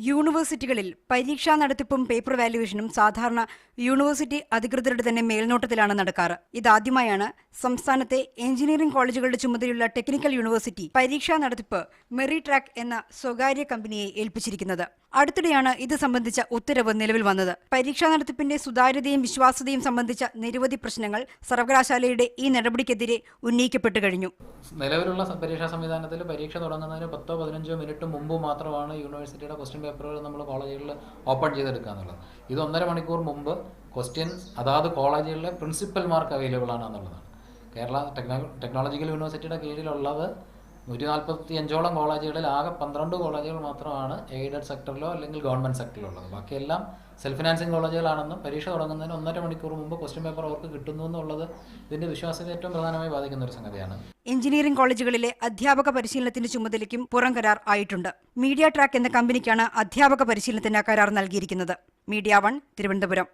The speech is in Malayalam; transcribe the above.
യൂണിവേഴ്സിറ്റികളിൽ പരീക്ഷാ നടത്തിപ്പും പേപ്പർ വാല്യുവേഷനും സാധാരണ യൂണിവേഴ്സിറ്റി അധികൃതരുടെ തന്നെ മേൽനോട്ടത്തിലാണ് നടക്കാറ്. ഇതാദ്യമായാണ് സംസ്ഥാനത്തെ എഞ്ചിനീയറിംഗ് കോളേജുകളുടെ ചുമതലയുള്ള ടെക്നിക്കൽ യൂണിവേഴ്സിറ്റി പരീക്ഷാ നടത്തിപ്പ് മെറിട്രാക്ക് എന്ന സ്വകാര്യ കമ്പനിയെ ഏൽപ്പിച്ചിരിക്കുന്നത്. അടുത്തിടെയാണ് ഇത് സംബന്ധിച്ച ഉത്തരവ് നിലവിൽ വന്നത്. പരീക്ഷാ നടത്തിപ്പിന്റെ സുതാര്യതയും വിശ്വാസ്യതയും സംബന്ധിച്ച നിരവധി പ്രശ്നങ്ങൾ സർവകലാശാലയുടെ ഈ നടപടിക്കെതിരെ ഉന്നയിക്കപ്പെട്ടു കഴിഞ്ഞു. നിലവിലുള്ള പരീക്ഷാ സംവിധാനത്തിൽ പരീക്ഷ തുടങ്ങുന്നതിന് 10-15 മിനിറ്റ് മുമ്പ് മാത്രമാണ് യൂണിവേഴ്സിറ്റിയുടെ ക്വസ്റ്റ്യൻ പേപ്പറുകൾ നമ്മൾ കോളേജുകളിൽ ഓപ്പൺ ചെയ്തെടുക്കുക എന്നുള്ളത്. ഇത് 1.5 മണിക്കൂർ മുമ്പ് ക്വസ്റ്റ്യൻസ് അതാത് കോളേജുകളിലെ പ്രിൻസിപ്പൽമാർക്ക് അവൈലബിൾ ആണ് എന്നുള്ളതാണ്. കേരള ടെക്നോളജിക്കൽ യൂണിവേഴ്സിറ്റിയുടെ കീഴിലുള്ളത് 145ഓളം കോളേജുകളിൽ ആകെ 12 കോളേജുകൾ മാത്രമാണ് എയ്ഡഡ് സെക്ടറിലോ അല്ലെങ്കിൽ ഗവൺമെൻറ് സെക്ടറിലോ ഉള്ളത്. ബാക്കിയെല്ലാം സെൽഫ് ഫിനാൻസിങ് കോളേജുകളാണെന്നും പരീക്ഷ തുടങ്ങുന്നതിന് 1.5 മണിക്കൂർ മുമ്പ് ക്വസ്റ്റ്യൻ പേപ്പർ അവർക്ക് കിട്ടുന്നു എന്നുള്ളത് ഇതിന്റെ വിശ്വാസ്യത ഏറ്റവും പ്രധാനമായി ബാധിക്കുന്ന ഒരു സംഗതിയാണ്. എഞ്ചിനീയറിംഗ് കോളേജുകളിലെ അധ്യാപക പരിശീലനത്തിന്റെ ചുമതലയ്ക്കും പുറം കരാർ ആയിട്ടുണ്ട്. മീഡിയ ട്രാക്ക് എന്ന കമ്പനിക്കാണ് അധ്യാപക പരിശീലനത്തിന് കരാർ നൽകിയിരിക്കുന്നത്. മീഡിയ 1 തിരുവനന്തപുരം.